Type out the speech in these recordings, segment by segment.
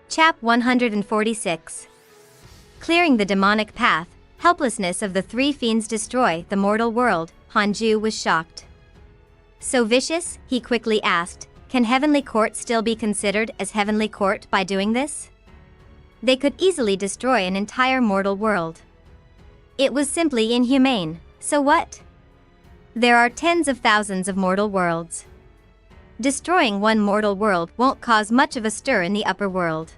Chap 146. Clearing the demonic path, helplessness of the three fiends destroy the mortal world. Hanju was shocked. So vicious, he quickly asked, can Heavenly Court still be considered as Heavenly Court by doing this? They could easily destroy an entire mortal world. It was simply inhumane, so what? There are tens of thousands of mortal worlds. Destroying one mortal world won't cause much of a stir in the upper world.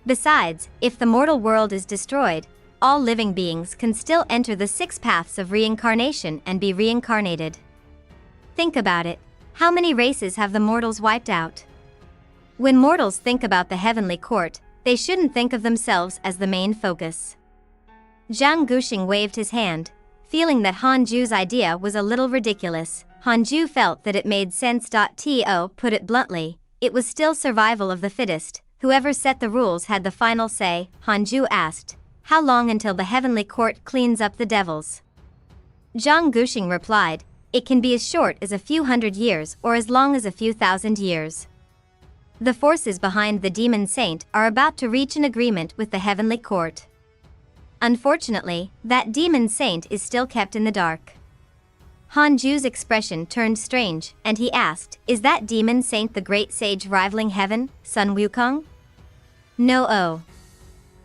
Besides, if the mortal world is destroyed, all living beings can still enter the 6 paths of reincarnation and be reincarnated. Think about it, how many races have the mortals wiped out? When mortals think about the Heavenly Court, they shouldn't think of themselves as the main focus. Zhang Guxing waved his hand, feeling that Hanju's idea was a little ridiculous. Hanju felt that it made sense. To put it bluntly, it was still survival of the fittest. Whoever set the rules had the final say. Hanju asked, how long until the Heavenly Court cleans up the devils? Zhang Guxing replied, it can be as short as a few hundred years or as long as a few thousand years. The forces behind the Demon Saint are about to reach an agreement with the Heavenly Court. Unfortunately, that Demon Saint is still kept in the dark. Hanju's expression turned strange, and he asked, is that Demon Saint the great sage rivaling heaven, Sun Wukong? No.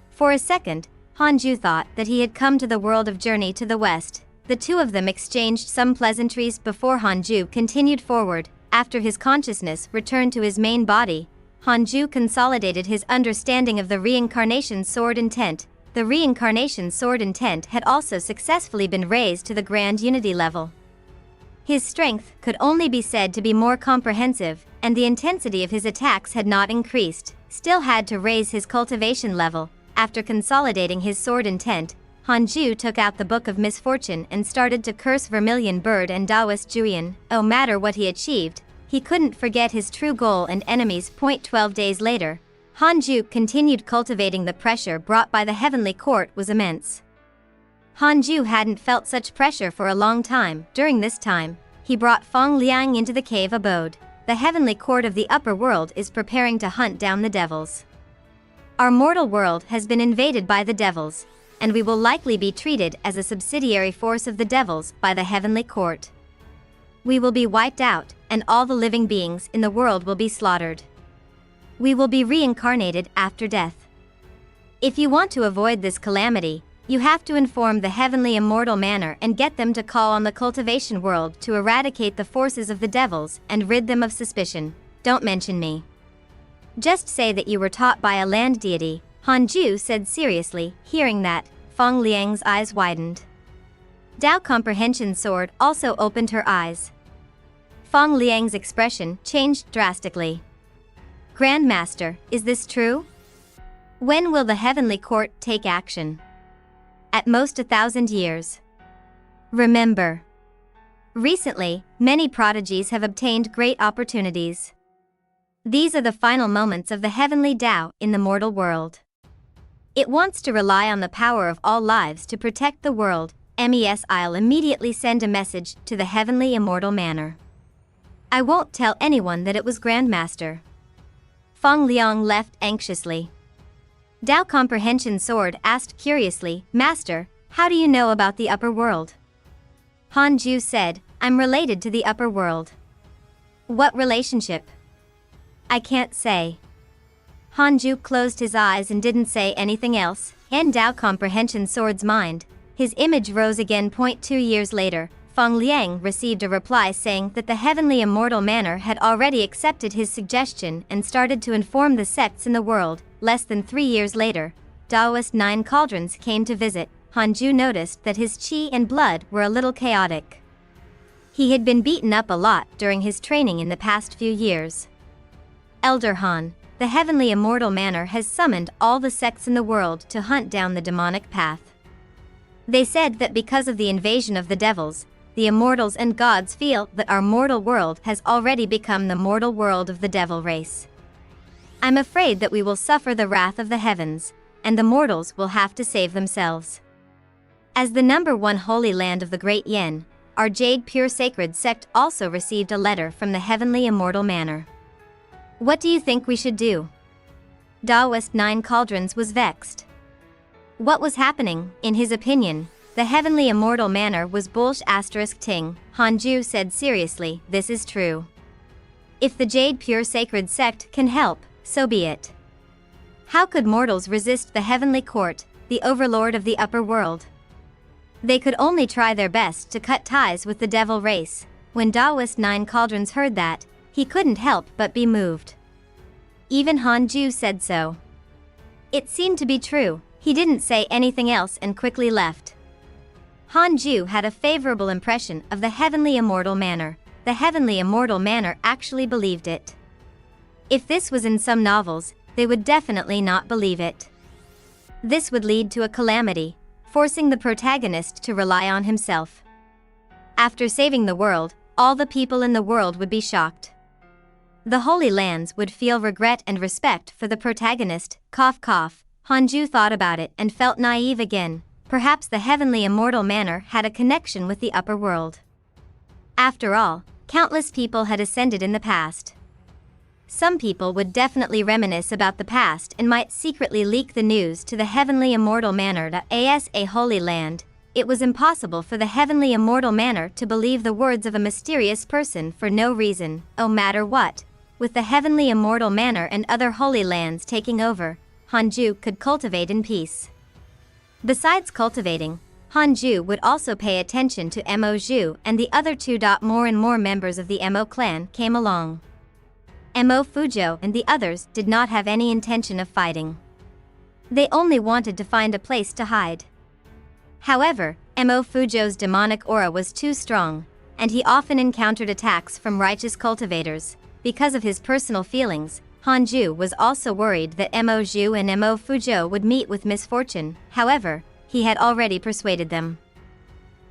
For a second, Hanju thought that he had come to the world of Journey to the West. The two of them exchanged some pleasantries before Hanju continued forward. After his consciousness returned to his main body, Hanju consolidated his understanding of the reincarnation sword intent. The reincarnation sword intent had also successfully been raised to the grand unity level. His strength could only be said to be more comprehensive, and the intensity of his attacks had not increased. Still had to raise his cultivation level. After consolidating his sword intent, Hanju took out the Book of Misfortune and started to curse Vermilion Bird and Taoist Julian. No matter what he achieved, he couldn't forget his true goal and enemies. 12 days later, Hanju continued cultivating. The pressure brought by the Heavenly Court was immense. Hanju hadn't felt such pressure for a long time. During this time, he brought Feng Liang into the cave abode. The Heavenly Court of the upper world is preparing to hunt down the devils. Our mortal world has been invaded by the devils, and we will likely be treated as a subsidiary force of the devils by the Heavenly Court. We will be wiped out, and all the living beings in the world will be slaughtered. We will be reincarnated after death. If you want to avoid this calamity, you have to inform the Heavenly Immortal Manor and get them to call on the cultivation world to eradicate the forces of the devils and rid them of suspicion. Don't mention me. Just say that you were taught by a land deity, Hanju said seriously. Hearing that, Feng Liang's eyes widened. Dao Comprehension Sword also opened her eyes. Feng Liang's expression changed drastically. Grandmaster, is this true? When will the Heavenly Court take action? At most 1,000 years. Remember. Recently, many prodigies have obtained great opportunities. These are the final moments of the Heavenly Tao in the mortal world. It wants to rely on the power of all lives to protect the world. I'll immediately send a message to the Heavenly Immortal Manor. I won't tell anyone that it was Grandmaster. Feng Liang left anxiously. Dao Comprehension Sword asked curiously, Master, how do you know about the upper world? Hanju said, I'm related to the upper world. What relationship? I can't say. Hanju closed his eyes and didn't say anything else. In Dao Comprehension Sword's mind, his image rose again. 2 years later, Feng Liang received a reply saying that the Heavenly Immortal Manor had already accepted his suggestion and started to inform the sects in the world. Less than 3 years later, Taoist 9 Cauldrons came to visit. Hanju noticed that his qi and blood were a little chaotic. He had been beaten up a lot during his training in the past few years. Elder Han, the Heavenly Immortal Manor has summoned all the sects in the world to hunt down the demonic path. They said that because of the invasion of the devils, the immortals and gods feel that our mortal world has already become the mortal world of the devil race. I'm afraid that we will suffer the wrath of the heavens, and the mortals will have to save themselves. As the #1 holy land of the Great Yen, our Jade Pure Sacred sect also received a letter from the Heavenly Immortal Manor. What do you think we should do? Daoist Nine Cauldrons was vexed. What was happening, in his opinion? The heavenly immortal manor was bullsh *. Ting, Hanju said seriously, this is true. If the Jade Pure Sacred Sect can help, so be it. How could mortals resist the heavenly court, the overlord of the upper world? They could only try their best to cut ties with the devil race. When Daoist Nine Cauldrons heard that, he couldn't help but be moved. Even Hanju said so. It seemed to be true. He didn't say anything else and quickly left. Hanju had a favorable impression of the heavenly immortal manor. The heavenly immortal manor actually believed it. If this was in some novels, they would definitely not believe it. This would lead to a calamity, forcing the protagonist to rely on himself. After saving the world, all the people in the world would be shocked. The Holy Lands would feel regret and respect for the protagonist. Cough cough. Hanju thought about it and felt naive again. Perhaps the heavenly immortal manor had a connection with the upper world. After all, countless people had ascended in the past. Some people would definitely reminisce about the past and might secretly leak the news to the heavenly immortal manor. As a holy land, it was impossible for the heavenly immortal manor to believe the words of a mysterious person for no reason, no matter what. With the heavenly immortal manor and other holy lands taking over, Hanju could cultivate in peace. Besides cultivating, Hanju would also pay attention to Mo Zhu and the other two. More and more members of the Mo clan came along. Mo Fuzhou and the others did not have any intention of fighting. They only wanted to find a place to hide. However, Mo Fuzhou's demonic aura was too strong, and he often encountered attacks from righteous cultivators. Because of his personal feelings, Hanju was also worried that Mo Zhu and Mo Fuzhou would meet with misfortune. However, he had already persuaded them.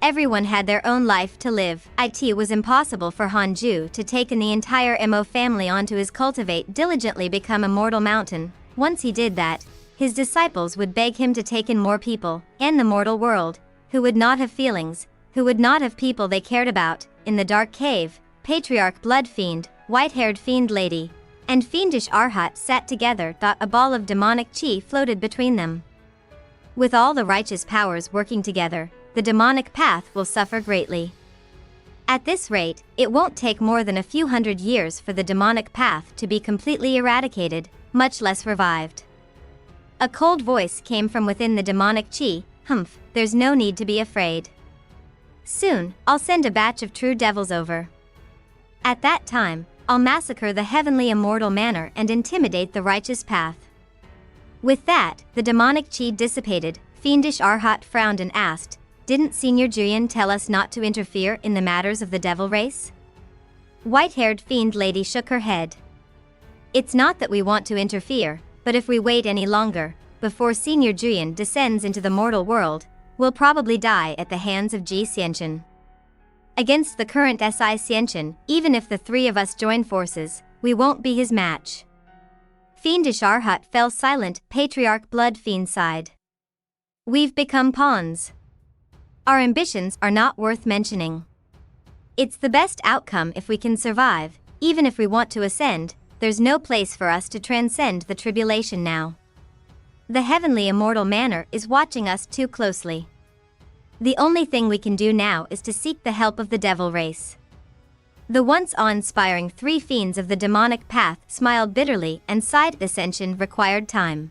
Everyone had their own life to live. It was impossible for Hanju to take in the entire Mo family onto his Cultivate diligently become Immortal Mountain. Once he did that, his disciples would beg him to take in more people, in the mortal world, who would not have feelings, who would not have people they cared about. In the dark cave, Patriarch Blood Fiend, White-haired Fiend Lady, and Fiendish Arhat sat together. A ball of demonic chi floated between them. With all the righteous powers working together, the demonic path will suffer greatly. At this rate, it won't take more than a few hundred years for the demonic path to be completely eradicated, much less revived. A cold voice came from within the demonic chi. Humph, there's no need to be afraid. Soon, I'll send a batch of true devils over. At that time, I'll massacre the heavenly immortal manor and intimidate the righteous path. With that, the demonic chi dissipated. Fiendish Arhat frowned and asked, didn't Senior Julian tell us not to interfere in the matters of the devil race? White-haired Fiend Lady shook her head. It's not that we want to interfere, but if we wait any longer, before Senior Julian descends into the mortal world, we'll probably die at the hands of Ji Xianchen. Against the current Si Xianchen, even if the three of us join forces, we won't be his match. Fiendish Arhat fell silent. Patriarch Blood Fiend sighed. We've become pawns. Our ambitions are not worth mentioning. It's the best outcome if we can survive. Even if we want to ascend, there's no place for us to transcend the tribulation now. The heavenly immortal manor is watching us too closely. The only thing we can do now is to seek the help of the devil race. The once awe-inspiring three fiends of the demonic path smiled bitterly and sighed. Ascension required time.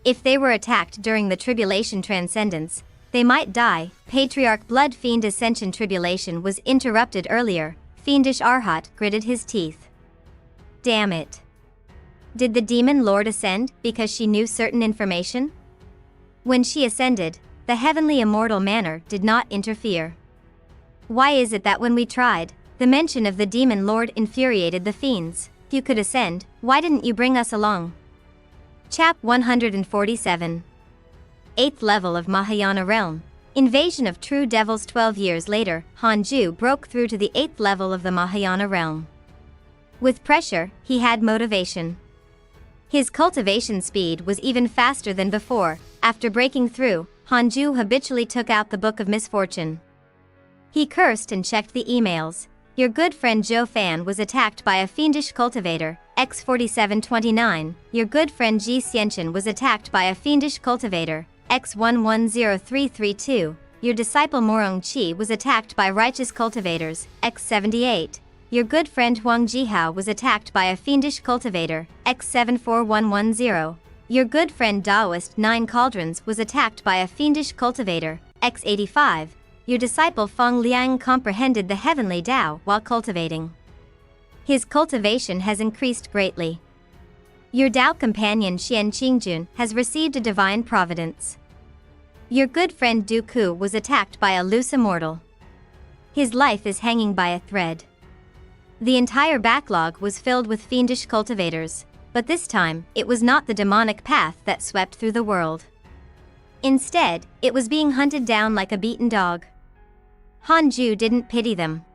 If they were attacked during the tribulation transcendence, they might die. Patriarch Blood Fiend Ascension tribulation was interrupted earlier. Fiendish Arhat gritted his teeth. Damn it. Did the demon lord ascend because she knew certain information? When she ascended, the heavenly immortal manor did not interfere. Why is it that when we tried, the mention of the demon lord infuriated the fiends? If you could ascend, why didn't you bring us along? Chap 147. 8th level of Mahayana Realm. Invasion of True Devils. 12 years later, Hanju broke through to the 8th level of the Mahayana Realm. With pressure, he had motivation. His cultivation speed was even faster than before. After breaking through, Hanju habitually took out the Book of Misfortune. He cursed and checked the emails. Your good friend Zhou Fan was attacked by a fiendish cultivator, X4729. Your good friend Ji Xianchen was attacked by a fiendish cultivator, X110332. Your disciple Morong Qi was attacked by righteous cultivators, X78. Your good friend Huang Jihao was attacked by a fiendish cultivator, X74110. Your good friend Daoist 9 Cauldrons was attacked by a fiendish cultivator, X85. Your disciple Feng Liang comprehended the heavenly Tao while cultivating. His cultivation has increased greatly. Your Tao companion Xian Qingjun has received a divine providence. Your good friend Du Ku was attacked by a loose immortal. His life is hanging by a thread. The entire backlog was filled with fiendish cultivators, but this time, it was not the demonic path that swept through the world. Instead, it was being hunted down like a beaten dog. Han Ju didn't pity them.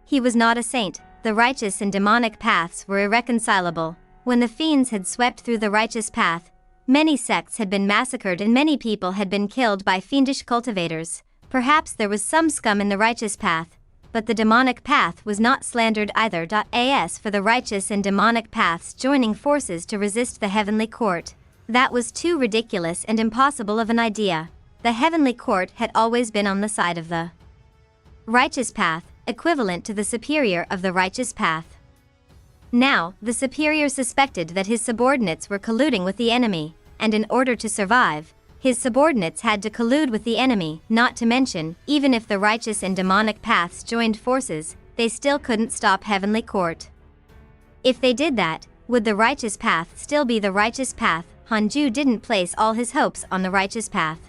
He was not a saint. The righteous and demonic paths were irreconcilable. When the fiends had swept through the righteous path, many sects had been massacred and many people had been killed by fiendish cultivators. Perhaps there was some scum in the righteous path, but the demonic path was not slandered either. As for the righteous and demonic paths joining forces to resist the heavenly court, that was too ridiculous and impossible of an idea. The heavenly court had always been on the side of the righteous path, equivalent to the superior of the righteous path. Now, the superior suspected that his subordinates were colluding with the enemy, and in order to survive, his subordinates had to collude with the enemy. Not to mention, even if the righteous and demonic paths joined forces, they still couldn't stop heavenly court. If they did that, would the righteous path still be the righteous path? Han Ju didn't place all his hopes on the righteous path.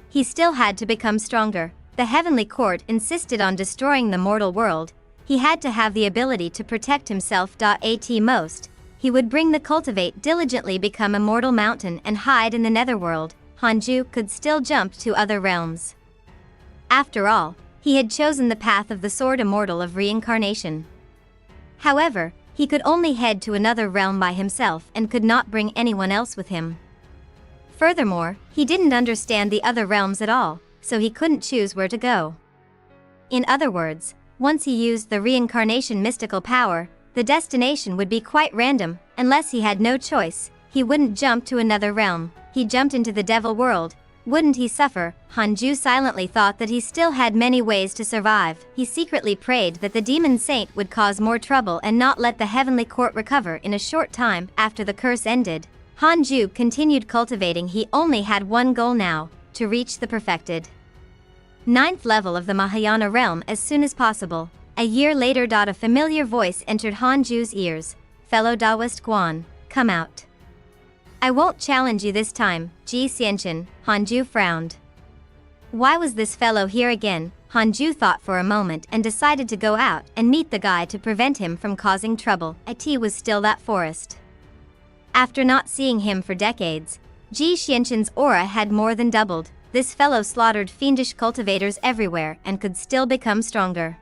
He still had to become stronger. The heavenly court insisted on destroying the mortal world. He had to have the ability to protect himself. At most, he would bring the cultivate diligently become Immortal Mountain and hide in the netherworld. Han Ju could still jump to other realms. After all, he had chosen the path of the sword immortal of reincarnation. However, he could only head to another realm by himself and could not bring anyone else with him. Furthermore, he didn't understand the other realms at all, so he couldn't choose where to go. In other words, once he used the reincarnation mystical power, the destination would be quite random. Unless he had no choice, he wouldn't jump to another realm. He jumped into the devil world. Wouldn't he suffer? Han Ju silently thought that he still had many ways to survive. He secretly prayed that the demon saint would cause more trouble and not let the heavenly court recover in a short time. After the curse ended, Han Ju continued cultivating. He only had one goal now, to reach the perfected 9th level of the Mahayana realm as soon as possible. A year later. A familiar voice entered Han Ju's ears. Fellow Taoist Guan, come out. I won't challenge you this time, Ji Xianchen. Han Ju frowned. Why was this fellow here again? Han Ju thought for a moment and decided to go out and meet the guy to prevent him from causing trouble. It was still that forest. After not seeing him for decades, Ji Xianchen's aura had more than doubled. This fellow slaughtered fiendish cultivators everywhere and could still become stronger.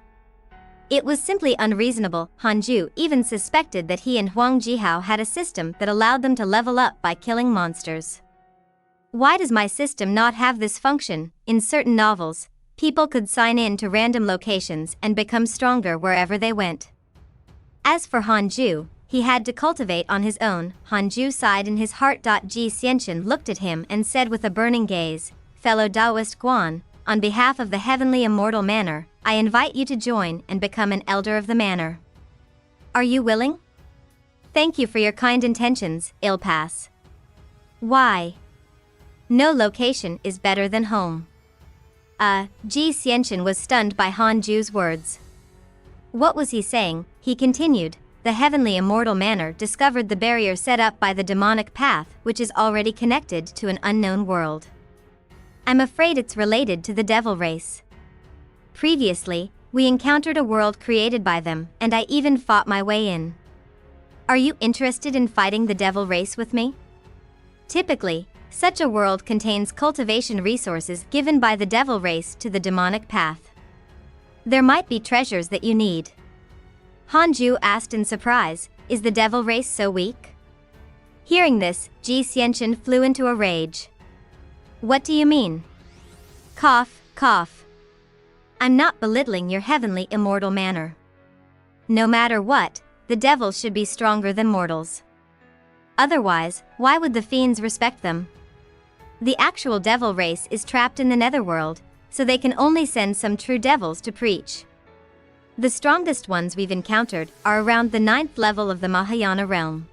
It was simply unreasonable. Han Ju even suspected that he and Huang Jihao had a system that allowed them to level up by killing monsters. Why does my system not have this function? In certain novels, people could sign in to random locations and become stronger wherever they went. As for Han Ju, he had to cultivate on his own. Han Ju sighed in his heart. Ji Xianchen looked at him and said with a burning gaze, Fellow Taoist Guan, on behalf of the heavenly immortal manor, I invite you to join and become an elder of the manor. Are you willing? Thank you for your kind intentions, Il Pass. Why? No location is better than home. Ji Xianchen was stunned by Han Ju's words. What was he saying? He continued, the heavenly immortal manor discovered the barrier set up by the demonic path, which is already connected to an unknown world. I'm afraid it's related to the devil race. Previously, we encountered a world created by them, and I even fought my way in. Are you interested in fighting the devil race with me? Typically, such a world contains cultivation resources given by the devil race to the demonic path. There might be treasures that you need. Han Ju asked in surprise, is the devil race so weak? Hearing this, Ji Xianchen flew into a rage. What do you mean? Cough, cough. I'm not belittling your heavenly immortal manner. No matter what, the devils should be stronger than mortals. Otherwise, why would the fiends respect them? The actual devil race is trapped in the netherworld, so they can only send some true devils to preach. The strongest ones we've encountered are around the 9th level of the Mahayana realm.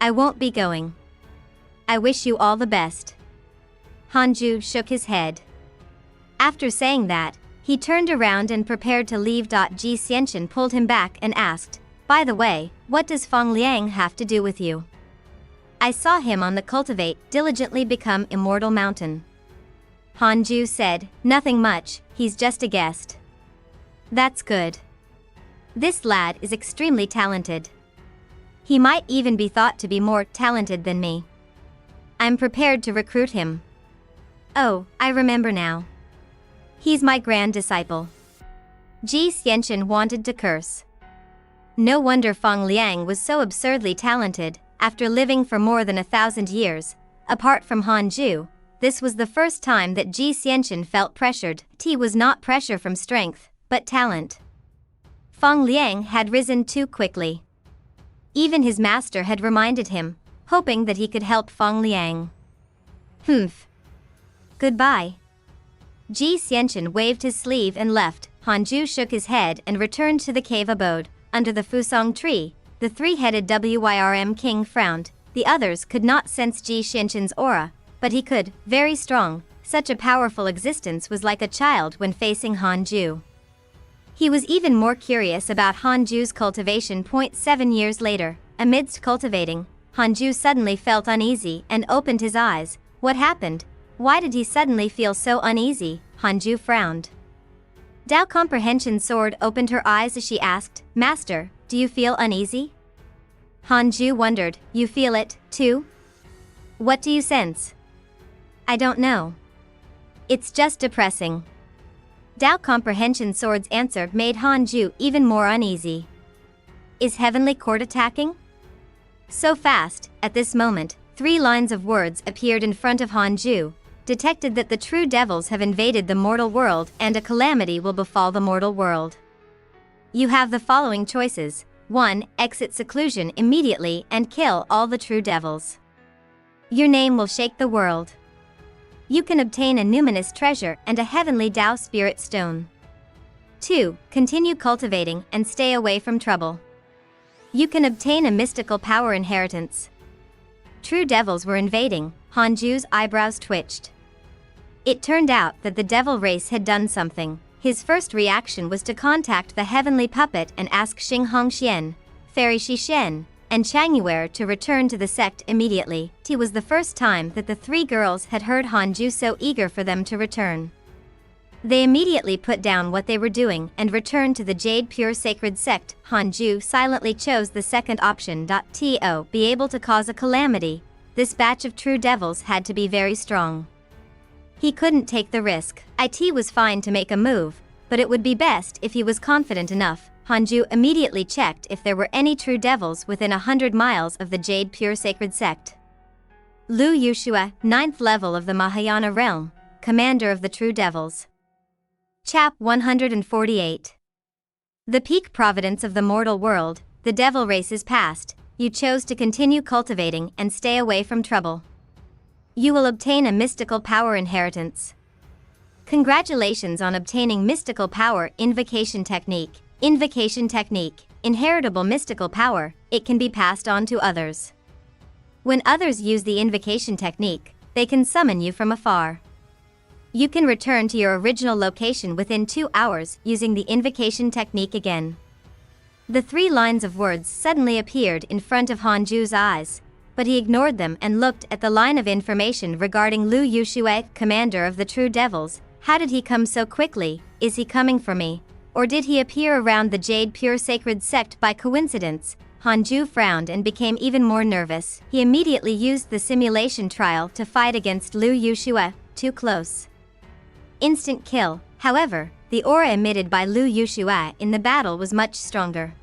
I won't be going. I wish you all the best. Hanju shook his head. After saying that, he turned around and prepared to leave. Ji Xianchen pulled him back and asked, "By the way, what does Feng Liang have to do with you? I saw him on the Cultivate diligently become Immortal Mountain." Hanju said, "Nothing much, he's just a guest." That's good. This lad is extremely talented. He might even be thought to be more talented than me. I'm prepared to recruit him. Oh, I remember now. He's my grand disciple. Ji Xianchen wanted to curse. No wonder Feng Liang was so absurdly talented. After living for more than 1,000 years, apart from Hanju, this was the first time that Ji Xianchen felt pressured. T was not pressure from strength, but talent. Feng Liang had risen too quickly. Even his master had reminded him, hoping that he could help Feng Liang. Humph. Goodbye. Ji Xianchen waved his sleeve and left. Hanju shook his head and returned to the cave abode. Under the Fusong tree, the three-headed Wyrm king frowned. The others could not sense Ji Xianchen's aura, but he could, very strong. Such a powerful existence was like a child when facing Hanju. He was even more curious about Hanju's cultivation. 7 years later, amidst cultivating, Hanju suddenly felt uneasy and opened his eyes. What happened? Why did he suddenly feel so uneasy? Hanju frowned. Dao Comprehension Sword opened her eyes as she asked, "Master, do you feel uneasy?" Hanju wondered, "You feel it, too? What do you sense?" "I don't know. It's just depressing." Dao Comprehension Sword's answer made Hanju even more uneasy. Is Heavenly Court attacking? So fast, at this moment, 3 lines of words appeared in front of Hanju, detected that the true devils have invaded the mortal world and a calamity will befall the mortal world. You have the following choices. 1. Exit seclusion immediately and kill all the true devils. Your name will shake the world. You can obtain a numinous treasure and a heavenly Tao spirit stone. 2. Continue cultivating and stay away from trouble. You can obtain a mystical power inheritance. True devils were invading. Hanju's eyebrows twitched. It turned out that the devil race had done something. His first reaction was to contact the heavenly puppet and ask Xing Hongxian, Fairy Shishen, and Changyuer to return to the sect immediately. It was the first time that the 3 girls had heard Hanju so eager for them to return. They immediately put down what they were doing and returned to the Jade Pure Sacred Sect. Hanju silently chose the second option. To be able to cause a calamity, this batch of true devils had to be very strong. He couldn't take the risk. It was fine to make a move, but it would be best if he was confident enough. Hanju immediately checked if there were any true devils within 100 miles of the Jade Pure Sacred Sect. Lu Yushua, 9th level of the Mahayana realm, commander of the true devils. Chap 148. The peak Providence of the mortal world, the devil race is past. You chose to continue cultivating and stay away from trouble. You will obtain a mystical power inheritance. Congratulations on obtaining mystical power invocation technique. Invocation technique, inheritable mystical power, it can be passed on to others. When others use the invocation technique, they can summon you from afar. You can return to your original location within 2 hours using the invocation technique again. The 3 lines of words suddenly appeared in front of Hanju's eyes, but he ignored them and looked at the line of information regarding Lu Yushue, commander of the true devils. How did he come so quickly? Is he coming for me? Or did he appear around the Jade Pure Sacred Sect by coincidence? Hanju frowned and became even more nervous. He immediately used the simulation trial to fight against Lu Yushue. Too close. Instant kill. However, the aura emitted by Lu Yushue in the battle was much stronger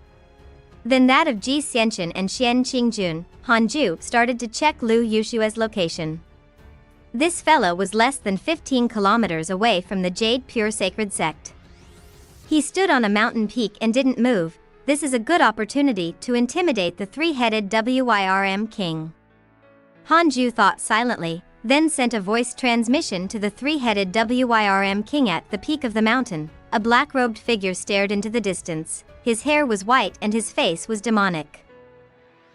than that of Ji Xianchen and Xian Qingjun. Hanju started to check Lu Yushue's location. This fellow was less than 15 kilometers away from the Jade Pure Sacred Sect. He stood on a mountain peak and didn't move. This is a good opportunity to intimidate the three-headed Wyrm king. Hanju thought silently, then sent a voice transmission to the three-headed Wyrm king at the peak of the mountain. A black-robed figure stared into the distance. His hair was white and his face was demonic.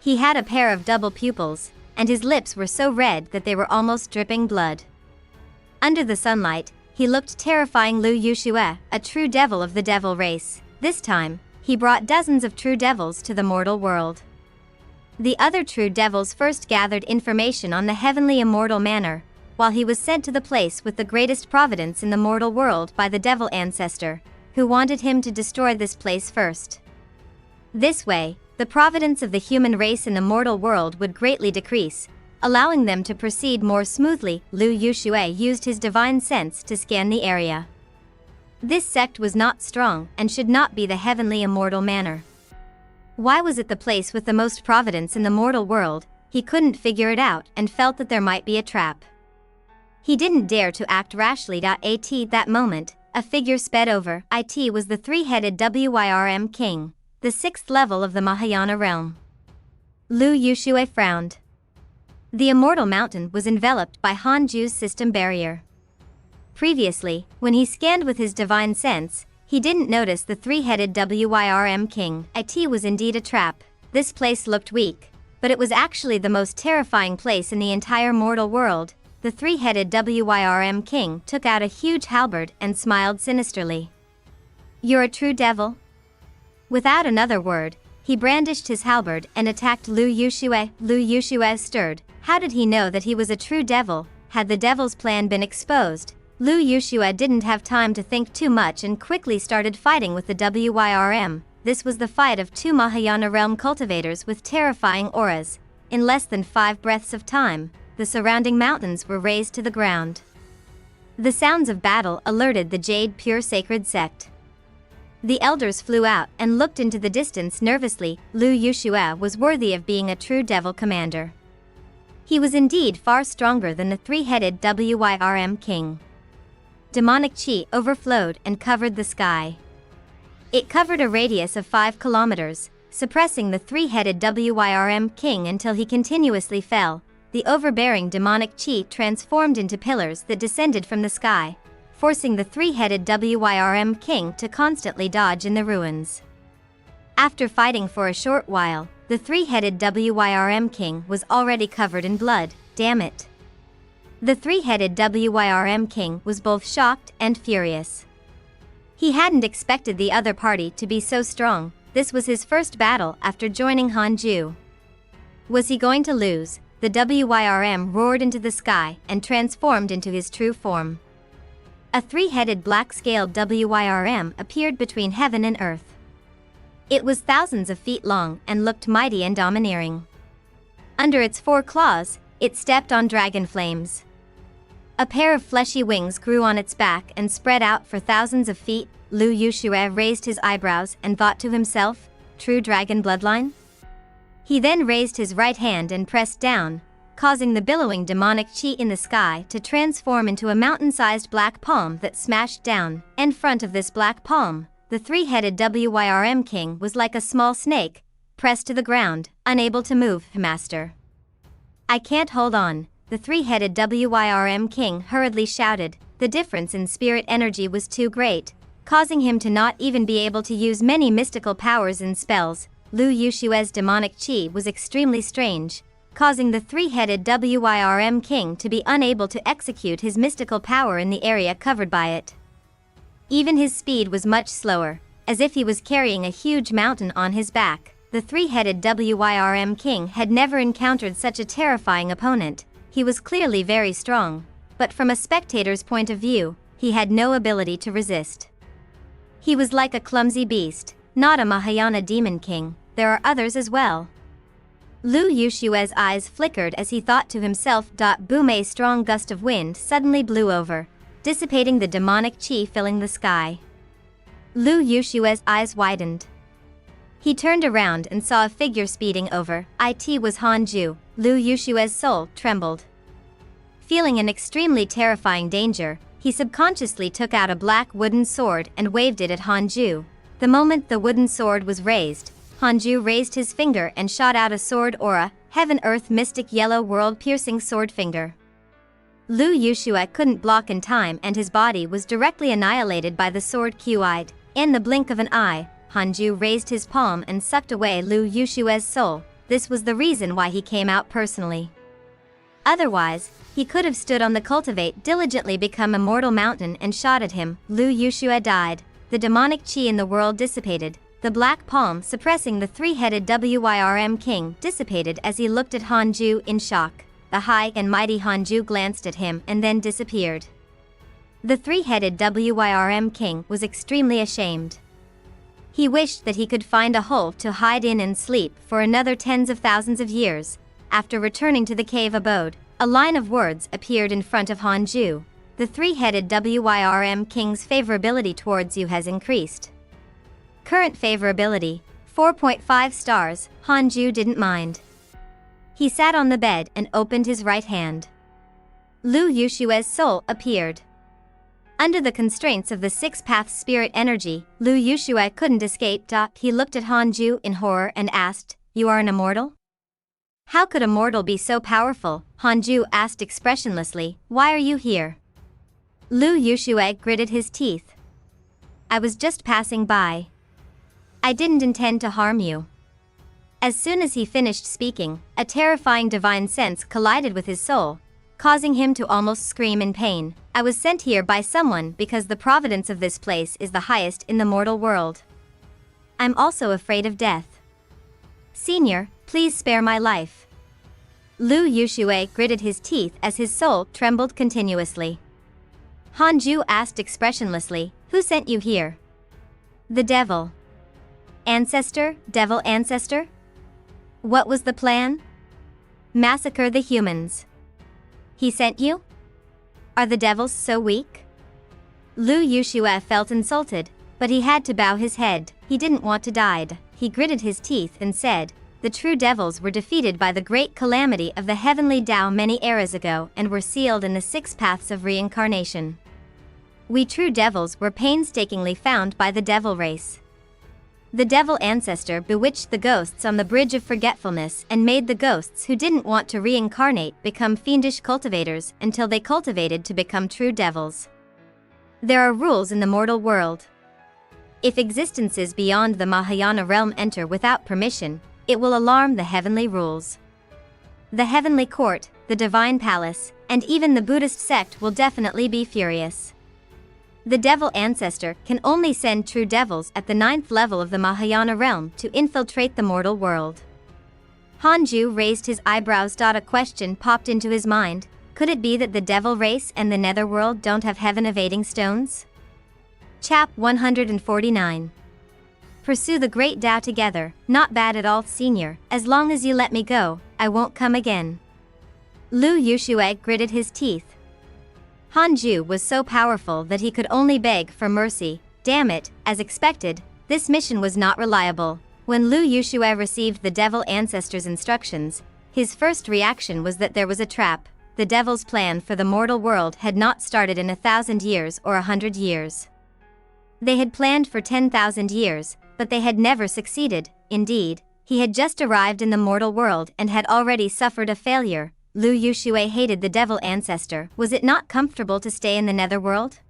He had a pair of double pupils, and his lips were so red that they were almost dripping blood. Under the sunlight, he looked terrifying. Lu Yushue, a true devil of the devil race. This time, he brought dozens of true devils to the mortal world. The other true devils first gathered information on the heavenly immortal manor, while he was sent to the place with the greatest providence in the mortal world by the devil ancestor, who wanted him to destroy this place first. This way, the providence of the human race in the mortal world would greatly decrease, allowing them to proceed more smoothly. Lu Yushue used his divine sense to scan the area. This sect was not strong and should not be the heavenly immortal manor. Why was it the place with the most providence in the mortal world? He couldn't figure it out and felt that there might be a trap. He didn't dare to act rashly. At that moment, a figure sped over. It was the three-headed Wyrm king, the 6th level of the Mahayana realm. Lu Yushue frowned. The immortal mountain was enveloped by Hanju's system barrier. Previously, when he scanned with his divine sense, he didn't notice the three-headed Wyrm king. It was indeed a trap. This place looked weak, but it was actually the most terrifying place in the entire mortal world. The three-headed Wyrm king took out a huge halberd and smiled sinisterly. "You're a true devil?" Without another word, he brandished his halberd and attacked Lu Yushue. Lu Yushue stirred. How did he know that he was a true devil? Had the devil's plan been exposed? Lu Yushue didn't have time to think too much and quickly started fighting with the Wyrm. This was the fight of two Mahayana realm cultivators with terrifying auras. In less than 5 breaths of time, the surrounding mountains were razed to the ground. The sounds of battle alerted the Jade Pure Sacred Sect. The elders flew out and looked into the distance nervously. Lu Yushue was worthy of being a true devil commander. He was indeed far stronger than the three-headed Wyrm king. Demonic chi overflowed and covered the sky. It covered a radius of 5 kilometers, suppressing the three-headed Wyrm king until he continuously fell. The overbearing demonic chi transformed into pillars that descended from the sky, forcing the three-headed Wyrm king to constantly dodge in the ruins. After fighting for a short while, the three-headed Wyrm king was already covered in blood. Damn it. The three-headed Wyrm king was both shocked and furious. He hadn't expected the other party to be so strong. This was his first battle after joining Hanju. Was he going to lose? The Wyrm roared into the sky and transformed into his true form. A three-headed black-scaled Wyrm appeared between heaven and earth. It was thousands of feet long and looked mighty and domineering. Under its 4 claws, it stepped on dragon flames. A pair of fleshy wings grew on its back and spread out for thousands of feet. Lu Yushue raised his eyebrows and thought to himself, "True dragon bloodline?" He then raised his right hand and pressed down, causing the billowing demonic chi in the sky to transform into a mountain-sized black palm that smashed down. In front of this black palm, the three-headed Wyrm king was like a small snake, pressed to the ground, unable to move. "Master, I can't hold on," the three-headed Wyrm king hurriedly shouted. The difference in spirit energy was too great, causing him to not even be able to use many mystical powers and spells. Lu Yushue's demonic chi was extremely strange, causing the three-headed Wyrm king to be unable to execute his mystical power in the area covered by it. Even his speed was much slower, as if he was carrying a huge mountain on his back. The three-headed Wyrm king had never encountered such a terrifying opponent. He was clearly very strong, but from a spectator's point of view, he had no ability to resist. He was like a clumsy beast, not a Mahayana demon king. There are others as well. Lu Yushue's eyes flickered as he thought to himself. Boom! A strong gust of wind suddenly blew over, dissipating the demonic chi filling the sky. Lu Yushue's eyes widened. He turned around and saw a figure speeding over. It was Hanju. Lu Yushue's soul trembled. Feeling an extremely terrifying danger, he subconsciously took out a black wooden sword and waved it at Hanju. The moment the wooden sword was raised, Hanju raised his finger and shot out a sword aura, heaven-earth mystic yellow world-piercing sword finger. Lu Yushue couldn't block in time and his body was directly annihilated by the sword Qi'd. In the blink of an eye, Hanju raised his palm and sucked away Lu Yushue's soul. This was the reason why he came out personally. Otherwise, he could have stood on the Cultivate diligently become Immortal Mountain and shot at him. Lu Yushue died. The demonic chi in the world dissipated. The black palm suppressing the three-headed Wyrm king dissipated as he looked at Hanju in shock. The high and mighty Hanju glanced at him and then disappeared. The three-headed Wyrm king was extremely ashamed. He wished that he could find a hole to hide in and sleep for another tens of thousands of years. After returning to the cave abode, a line of words appeared in front of Hanju. The three-headed Wyrm king's favorability towards you has increased. Current favorability, 4.5 stars. Hanju didn't mind. He sat on the bed and opened his right hand. Lu Yushue's soul appeared. Under the constraints of the six-path spirit energy, Lu Yushue couldn't escape. He looked at Hanju in horror and asked, "You are an immortal?" "How could a mortal be so powerful?" Hanju asked expressionlessly. "Why are you here?" Lu Yushue gritted his teeth. "I was just passing by. I didn't intend to harm you." As soon as he finished speaking, a terrifying divine sense collided with his soul, causing him to almost scream in pain. "I was sent here by someone because the providence of this place is the highest in the mortal world. I'm also afraid of death. Senior, please spare my life." Lu Yushue gritted his teeth as his soul trembled continuously. Hanju asked expressionlessly, "Who sent you here?" "The devil." "Ancestor, devil ancestor? What was the plan?" "Massacre the humans." "He sent you? Are the devils so weak?" Lu Yushue felt insulted, but he had to bow his head. He didn't want to die. He gritted his teeth and said, "The true devils were defeated by the great calamity of the heavenly Tao many eras ago and were sealed in the six paths of reincarnation. We true devils were painstakingly found by the devil race. The devil ancestor bewitched the ghosts on the bridge of forgetfulness and made the ghosts who didn't want to reincarnate become fiendish cultivators until they cultivated to become true devils. There are rules in the mortal world. If existences beyond the Mahayana realm enter without permission, it will alarm the heavenly rules. The heavenly court, the divine palace, and even the Buddhist sect will definitely be furious. The devil ancestor can only send true devils at the 9th level of the Mahayana realm to infiltrate the mortal world." Hanju raised his eyebrows. A question popped into his mind. Could it be that the devil race and the netherworld don't have heaven-evading stones? Chap 149. Pursue the great Tao together. Not bad at all, senior. As long as you let me go, I won't come again. Lu Yushue gritted his teeth. Hanju was so powerful that he could only beg for mercy. Damn it, as expected, this mission was not reliable. When Lu Yushue received the devil ancestor's instructions, his first reaction was that there was a trap. The devil's plan for the mortal world had not started in 1,000 years or 100 years. They had planned for 10,000 years, but they had never succeeded. Indeed, he had just arrived in the mortal world and had already suffered a failure. Lu Yushue hated the devil ancestor. Was it not comfortable to stay in the netherworld?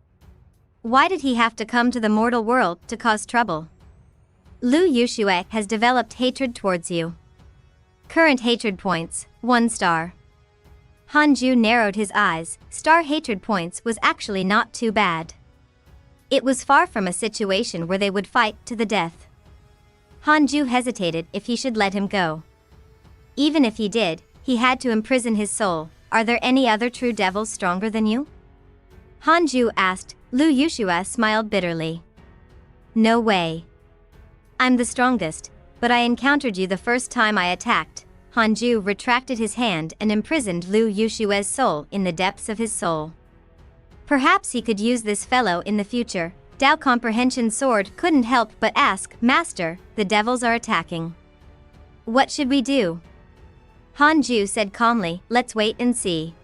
Why did he have to come to the mortal world to cause trouble? Lu Yushue has developed hatred towards you. Current hatred points, 1 star. Hanju narrowed his eyes. Star hatred points was actually not too bad. It was far from a situation where they would fight to the death. Hanju hesitated if he should let him go. Even if he did, he had to imprison his soul. Are there any other true devils stronger than you? Hanju asked. Lu Yushue smiled bitterly. No way. I'm the strongest, but I encountered you the first time I attacked. Hanju retracted his hand and imprisoned Lu Yushue's soul in the depths of his soul. Perhaps he could use this fellow in the future. Tao Comprehension Sword couldn't help but ask, Master, the devils are attacking. What should we do? Hanju said calmly, let's wait and see.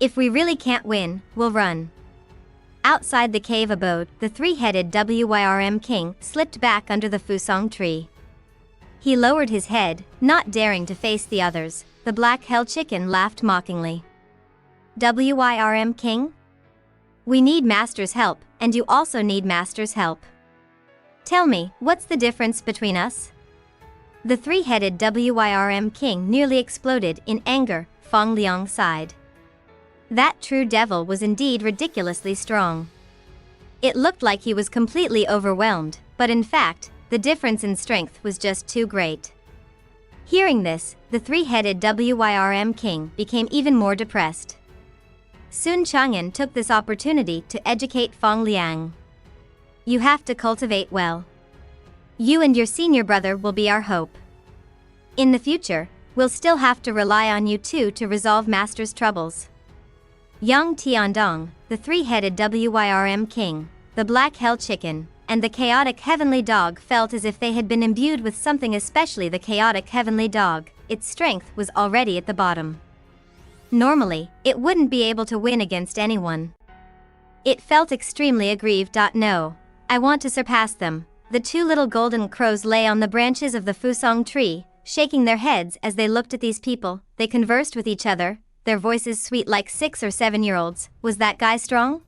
If we really can't win, we'll run. Outside the cave abode, the three-headed Wyrm king slipped back under the fusong tree. He lowered his head, not daring to face the others. The black hell chicken laughed mockingly. Wyrm king? We need master's help, and you also need master's help. Tell me, what's the difference between us? The three-headed Wyrm king nearly exploded in anger. Feng Liang sighed. That true devil was indeed ridiculously strong. It looked like he was completely overwhelmed, but in fact, the difference in strength was just too great. Hearing this, the three-headed Wyrm king became even more depressed. Sun Chang'an took this opportunity to educate Feng Liang. You have to cultivate well. You and your senior brother will be our hope. In the future, we'll still have to rely on you two to resolve master's troubles. Yang Tiandong, the three-headed Wyrm king, the black hell chicken, and the chaotic heavenly dog felt as if they had been imbued with something, especially the chaotic heavenly dog. Its strength was already at the bottom. Normally, it wouldn't be able to win against anyone. It felt extremely aggrieved. No, I want to surpass them. The two little golden crows lay on the branches of the fusong tree, shaking their heads as they looked at these people. They conversed with each other, their voices sweet like 6 or 7-year-olds. Was that guy strong?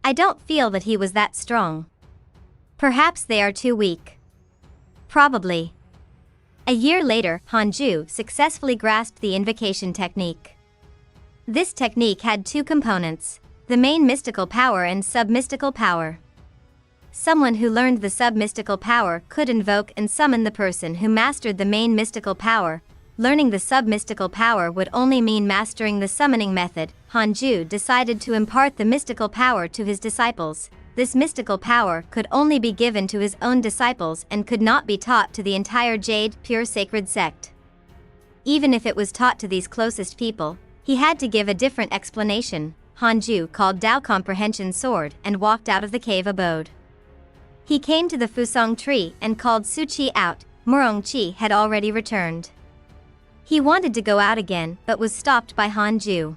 I don't feel that he was that strong. Perhaps they are too weak. Probably. A year later, Hanju successfully grasped the invocation technique. This technique had two components: the main mystical power and sub-mystical power. Someone who learned the sub-mystical power could invoke and summon the person who mastered the main mystical power. Learning the sub-mystical power would only mean mastering the summoning method. Hanju decided to impart the mystical power to his disciples. This mystical power could only be given to his own disciples and could not be taught to the entire Jade Pure Sacred sect. Even if it was taught to these closest people, he had to give a different explanation. Hanju called Dao Comprehension Sword and walked out of the cave abode. He came to the fusong tree and called Su Qi out. Murong Qi had already returned. He wanted to go out again but was stopped by Hanju.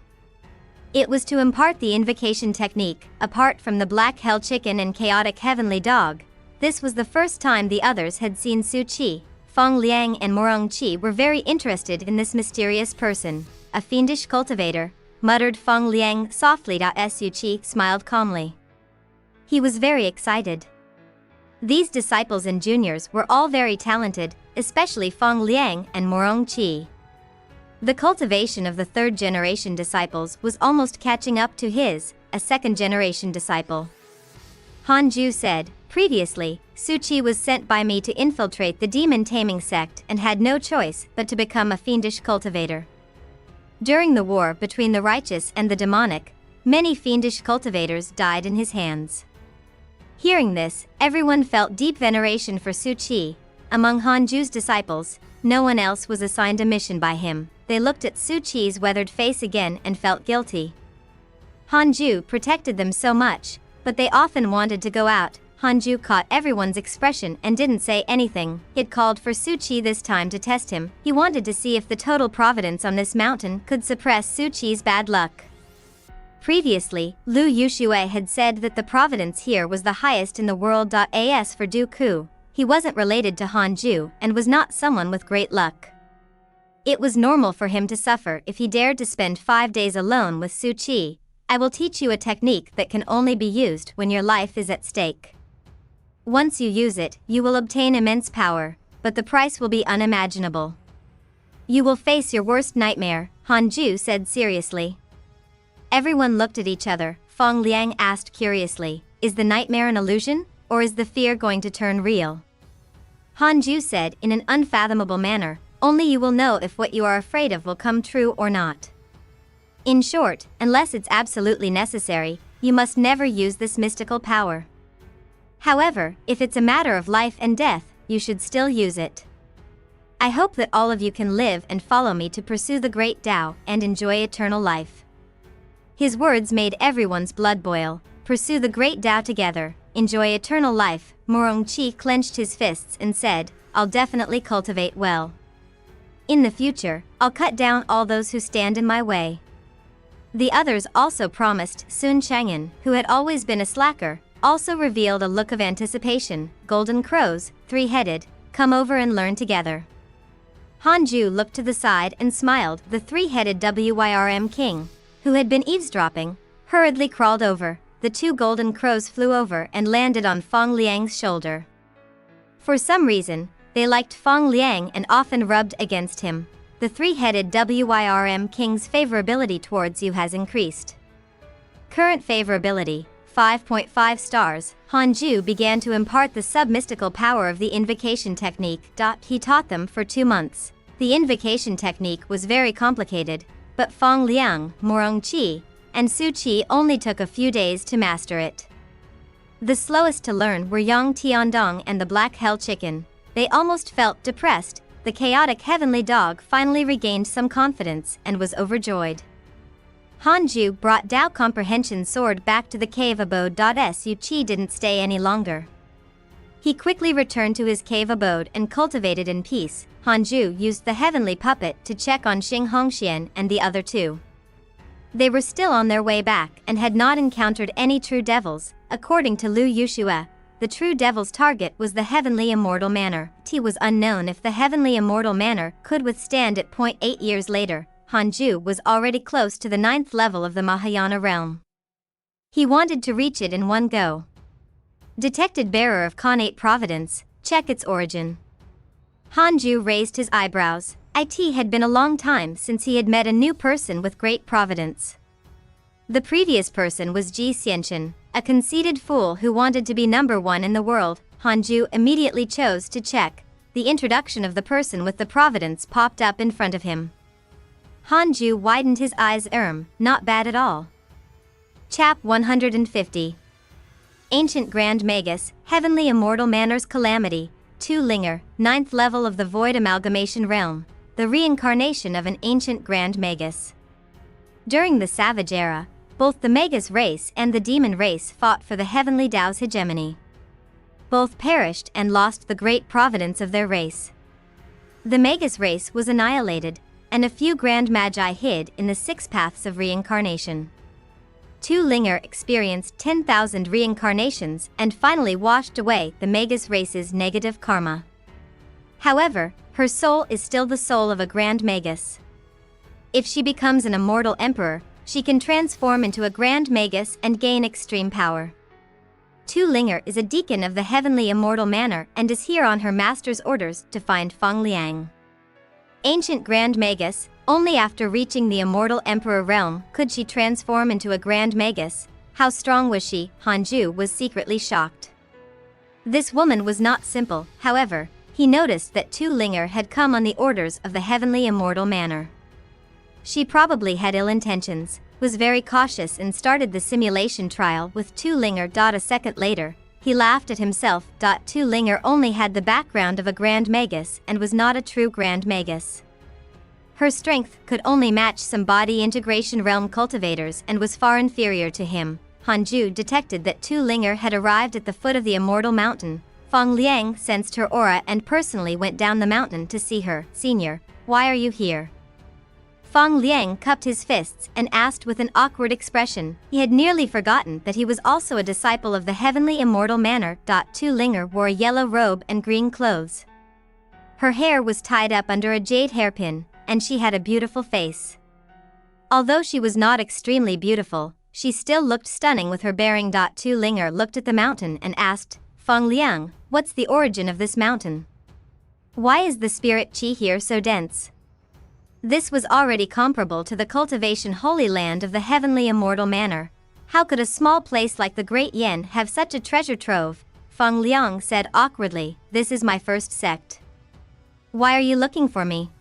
It was to impart the invocation technique. Apart from the black hell chicken and chaotic heavenly dog, this was the first time the others had seen Su Qi. Feng Liang and Murong Qi were very interested in this mysterious person. A fiendish cultivator, muttered Feng Liang softly. Su Qi smiled calmly. He was very excited. These disciples and juniors were all very talented, especially Feng Liang and Murong Qi. The cultivation of the third-generation disciples was almost catching up to his, a second-generation disciple. Hanju said, previously, Su Qi was sent by me to infiltrate the demon-taming sect and had no choice but to become a fiendish cultivator. During the war between the righteous and the demonic, many fiendish cultivators died in his hands. Hearing this, everyone felt deep veneration for Su Qi. Among Hanju's disciples, no one else was assigned a mission by him. They looked at Su Qi's weathered face again and felt guilty. Hanju protected them so much, but they often wanted to go out. Hanju caught everyone's expression and didn't say anything. He'd called for Su Qi this time to test him. He wanted to see if the total providence on this mountain could suppress Su Qi's bad luck. Previously, Lu Yuxue had said that the providence here was the highest in the world. As for Du Ku, he wasn't related to Hanju and was not someone with great luck. It was normal for him to suffer if he dared to spend 5 days alone with Su Qi. I will teach you a technique that can only be used when your life is at stake. Once you use it, you will obtain immense power, but the price will be unimaginable. You will face your worst nightmare, Hanju said seriously. Everyone looked at each other. Feng Liang asked curiously, is the nightmare an illusion, or is the fear going to turn real? Hanju said in an unfathomable manner, only you will know if what you are afraid of will come true or not. In short, unless it's absolutely necessary, you must never use this mystical power. However, if it's a matter of life and death, you should still use it. I hope that all of you can live and follow me to pursue the great Tao and enjoy eternal life. His words made everyone's blood boil. Pursue the great Tao together, enjoy eternal life. Murong Qi clenched his fists and said, I'll definitely cultivate well. In the future, I'll cut down all those who stand in my way. The others also promised. Sun Chang'an, who had always been a slacker, also revealed a look of anticipation. Golden crows, three-headed, come over and learn together. Hanju looked to the side and smiled. The three-headed Wyrm king, who had been eavesdropping, hurriedly crawled over. The two golden crows flew over and landed on Fang Liang's shoulder. For some reason, they liked Fang Liang and often rubbed against him. The three-headed Wyrm king's favorability towards you has increased. Current favorability, 5.5 stars. Hanju began to impart the sub-mystical power of the invocation technique. He taught them for 2 months. The invocation technique was very complicated, but Fang Liang, Morong Qi, and Su Qi only took a few days to master it. The slowest to learn were Yang Tiandong and the Black Hell Chicken. They almost felt depressed. The chaotic heavenly dog finally regained some confidence and was overjoyed. Hanju brought Dao Comprehension's sword back to the cave abode. Su Qi didn't stay any longer. He quickly returned to his cave abode and cultivated in peace. Hanju used the heavenly puppet to check on Xing Hongxian and the other two. They were still on their way back and had not encountered any true devils. According to Lu Yushue, the true devil's target was the heavenly immortal manor. It was unknown if the heavenly immortal manor could withstand it. 8 years later, Hanju was already close to the 9th level of the Mahayana realm. He wanted to reach it in one go. Detected bearer of connate Providence, check its origin. Hanju raised his eyebrows. It had been a long time since he had met a new person with great providence. The previous person was Ji Xianchen, a conceited fool who wanted to be number one in the world. Hanju immediately chose to check. The introduction of the person with the providence popped up in front of him. Hanju widened his eyes. Not bad at all. Chap 150. Ancient Grand Magus, Heavenly Immortal Manor's Calamity, Tu Linger, 9th level of the Void Amalgamation Realm, the reincarnation of an ancient Grand Magus. During the Savage Era, both the Magus race and the Demon race fought for the Heavenly Tao's hegemony. Both perished and lost the great providence of their race. The Magus race was annihilated, and a few Grand Magi hid in the 6 paths of reincarnation. Tu Linger experienced 10,000 reincarnations and finally washed away the Magus race's negative karma. However, her soul is still the soul of a Grand Magus. If she becomes an immortal emperor, she can transform into a Grand Magus and gain extreme power. Tu Linger is a deacon of the Heavenly Immortal Manor and is here on her master's orders to find Fang Liang. Ancient Grand Magus, only after reaching the Immortal Emperor realm could she transform into a Grand Magus. How strong was she? Hanju was secretly shocked. This woman was not simple. However, he noticed that Tu Linger had come on the orders of the Heavenly Immortal Manor. She probably had ill intentions, was very cautious and started the simulation trial with Tu Linger. A second later, he laughed at himself. Tu Linger only had the background of a Grand Magus and was not a true Grand Magus. Her strength could only match some body integration realm cultivators and was far inferior to him. Hanju detected that Tu Linger had arrived at the foot of the Immortal Mountain. Fang Liang sensed her aura and personally went down the mountain to see her. Senior, why are you here? Fang Liang cupped his fists and asked with an awkward expression. He had nearly forgotten that he was also a disciple of the Heavenly Immortal Manor. Tu Linger wore a yellow robe and green clothes. Her hair was tied up under a jade hairpin, and she had a beautiful face. Although she was not extremely beautiful, she still looked stunning with her bearing. Tu Linger looked at the mountain and asked, Fang Liang, what's the origin of this mountain? Why is the spirit chi here so dense? This was already comparable to the cultivation holy land of the Heavenly Immortal Manor. How could a small place like the Great Yen have such a treasure trove? Fang Liang said awkwardly, this is my first sect. Why are you looking for me?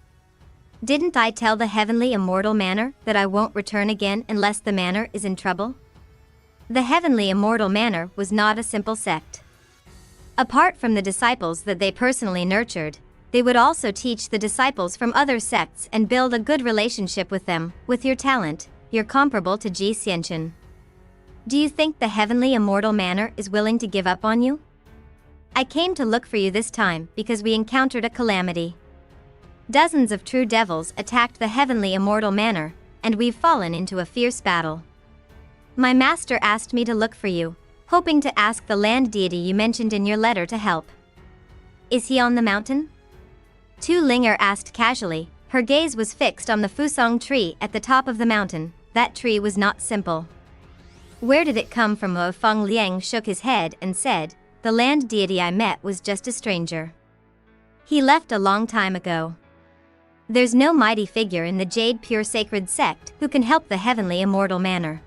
Didn't I tell the Heavenly Immortal Manor that I won't return again unless the manor is in trouble? The Heavenly Immortal Manor was not a simple sect. Apart from the disciples that they personally nurtured, they would also teach the disciples from other sects and build a good relationship with them. With your talent, you're comparable to Ji Xianchen. Do you think the Heavenly Immortal Manor is willing to give up on you? I came to look for you this time because we encountered a calamity. Dozens of true devils attacked the Heavenly Immortal Manor, and we've fallen into a fierce battle. My master asked me to look for you, hoping to ask the land deity you mentioned in your letter to help. Is he on the mountain? Tu Linger asked casually. Her gaze was fixed on the fusong tree at the top of the mountain. That tree was not simple. Where did it come from? Feng Liang shook his head and said, the land deity I met was just a stranger. He left a long time ago. There's no mighty figure in the Jade Pure Sacred Sect who can help the heavenly immortal manor.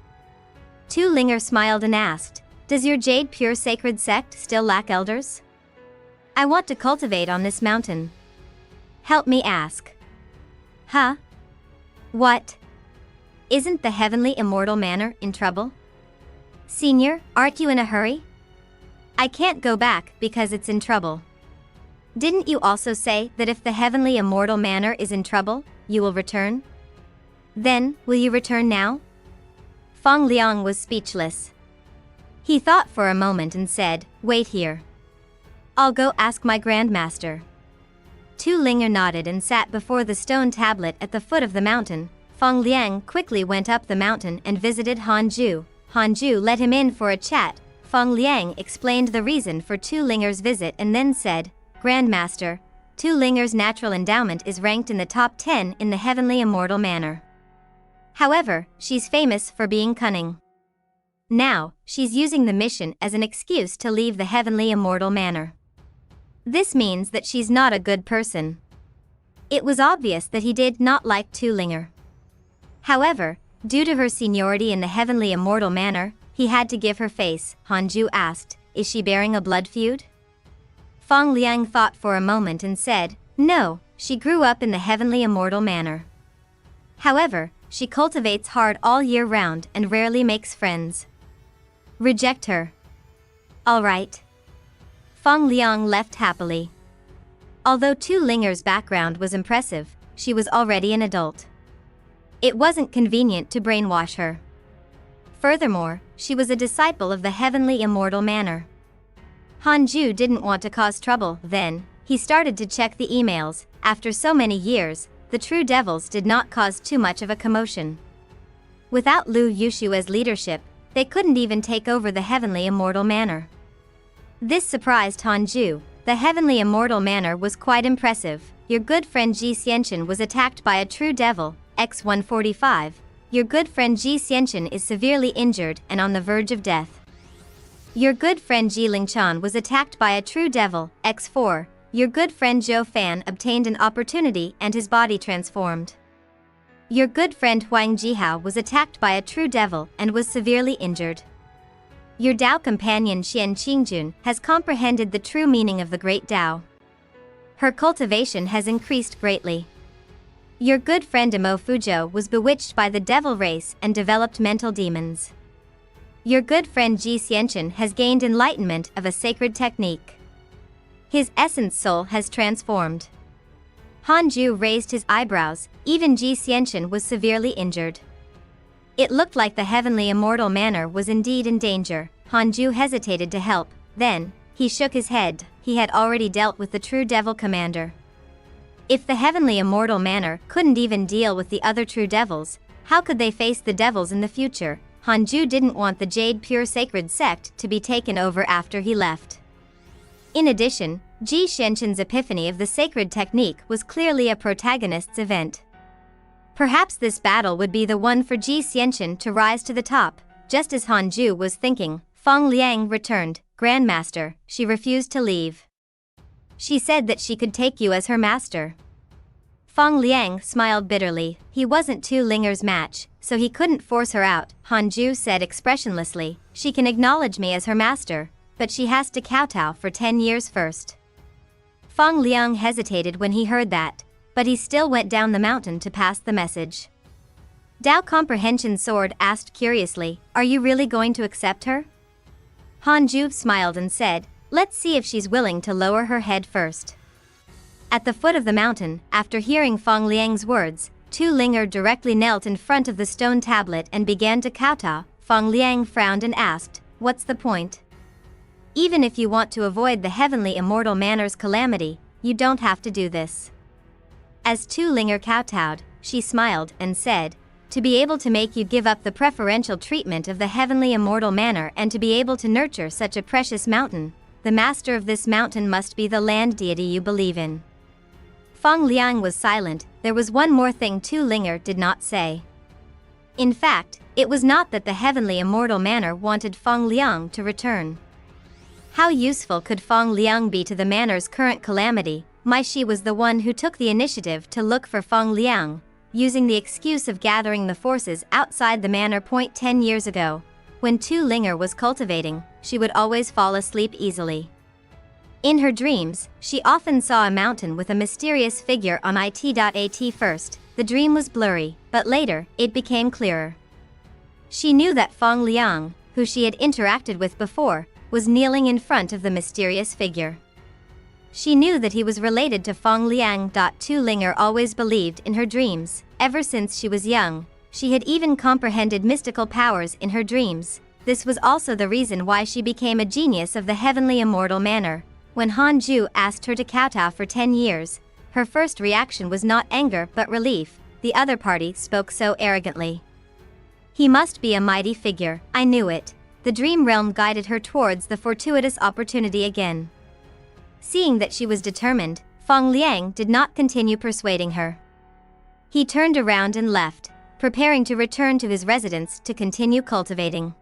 Tu Linger smiled and asked, does your Jade Pure Sacred Sect still lack elders? I want to cultivate on this mountain. Help me ask. Huh? What? Isn't the heavenly immortal manor in trouble? Senior, aren't you in a hurry? I can't go back because it's in trouble. Didn't you also say that if the heavenly immortal manor is in trouble, you will return? Then, will you return now? Feng Liang was speechless. He thought for a moment and said, wait here. I'll go ask my grandmaster. Tu Linger nodded and sat before the stone tablet at the foot of the mountain. Feng Liang quickly went up the mountain and visited Hanju. Hanju let him in for a chat. Feng Liang explained the reason for Tu Linger's visit and then said, Grandmaster, Tu Linger's natural endowment is ranked in the top 10 in the heavenly immortal manor. However, she's famous for being cunning. Now, she's using the mission as an excuse to leave the heavenly immortal manor. This means that she's not a good person. It was obvious that he did not like Tu Linger. However, due to her seniority in the heavenly immortal manor, he had to give her face. Hanju asked, is she bearing a blood feud? Feng Liang thought for a moment and said, no, she grew up in the heavenly immortal manor. However, she cultivates hard all year round and rarely makes friends. Reject her. All right. Feng Liang left happily. Although Tu Linger's background was impressive, she was already an adult. It wasn't convenient to brainwash her. Furthermore, she was a disciple of the heavenly immortal manor. Hanju didn't want to cause trouble. Then, he started to check the emails. After so many years, the True Devils did not cause too much of a commotion. Without Lu Yushua's leadership, they couldn't even take over the heavenly immortal manor. This surprised Hanju. The heavenly immortal manor was quite impressive. Your good friend Ji Xianchen was attacked by a True Devil, X-145. Your good friend Ji Xianchen is severely injured and on the verge of death. Your good friend Ji Lingchan was attacked by a True Devil, X4. Your good friend Zhou Fan obtained an opportunity and his body transformed. Your good friend Huang Jihao was attacked by a True Devil and was severely injured. Your Dao companion Xian Qingjun has comprehended the true meaning of the Great Dao. Her cultivation has increased greatly. Your good friend Imo Fuzhou was bewitched by the devil race and developed mental demons. Your good friend Ji Xianchen has gained enlightenment of a sacred technique. His essence soul has transformed. Hanju raised his eyebrows. Even Ji Xianchen was severely injured. It looked like the heavenly immortal manor was indeed in danger. Hanju hesitated to help. Then, he shook his head. He had already dealt with the True Devil commander. If the heavenly immortal manor couldn't even deal with the other True Devils, how could they face the devils in the future? Hanju didn't want the Jade Pure Sacred Sect to be taken over after he left. In addition, Ji Xianchen's epiphany of the sacred technique was clearly a protagonist's event. Perhaps this battle would be the one for Ji Xianchen to rise to the top. Just as Hanju was thinking, Feng Liang returned. Grandmaster, she refused to leave. She said that she could take you as her master. Feng Liang smiled bitterly. He wasn't Tu Linger's match, so he couldn't force her out. Hanju said expressionlessly, she can acknowledge me as her master, but she has to kowtow for 10 years first. Feng Liang hesitated when he heard that, but he still went down the mountain to pass the message. Dao Comprehension Sword asked curiously, are you really going to accept her? Hanju smiled and said, let's see if she's willing to lower her head first. At the foot of the mountain, after hearing Feng Liang's words, Tu Linger directly knelt in front of the stone tablet and began to kowtow. Feng Liang frowned and asked, what's the point? Even if you want to avoid the heavenly immortal manor's calamity, you don't have to do this. As Tu Linger kowtowed, she smiled and said, to be able to make you give up the preferential treatment of the heavenly immortal manor and to be able to nurture such a precious mountain, the master of this mountain must be the land deity you believe in. Feng Liang was silent. There was one more thing Tu Linger did not say. In fact, it was not that the heavenly immortal manor wanted Feng Liang to return. How useful could Feng Liang be to the manor's current calamity? Mai Shi was the one who took the initiative to look for Feng Liang, using the excuse of gathering the forces outside the manor. 10 years ago, when Tu Linger was cultivating, she would always fall asleep easily. In her dreams, she often saw a mountain with a mysterious figure on it. At first, the dream was blurry, but later, it became clearer. She knew that Feng Liang, who she had interacted with before, was kneeling in front of the mysterious figure. She knew that he was related to Feng Liang. Tu Linger always believed in her dreams. Ever since she was young, she had even comprehended mystical powers in her dreams. This was also the reason why she became a genius of the heavenly immortal manor. When Han Ju asked her to kowtow for 10 years, her first reaction was not anger but relief. The other party spoke so arrogantly. He must be a mighty figure, I knew it. The dream realm guided her towards the fortuitous opportunity again. Seeing that she was determined, Feng Liang did not continue persuading her. He turned around and left, preparing to return to his residence to continue cultivating.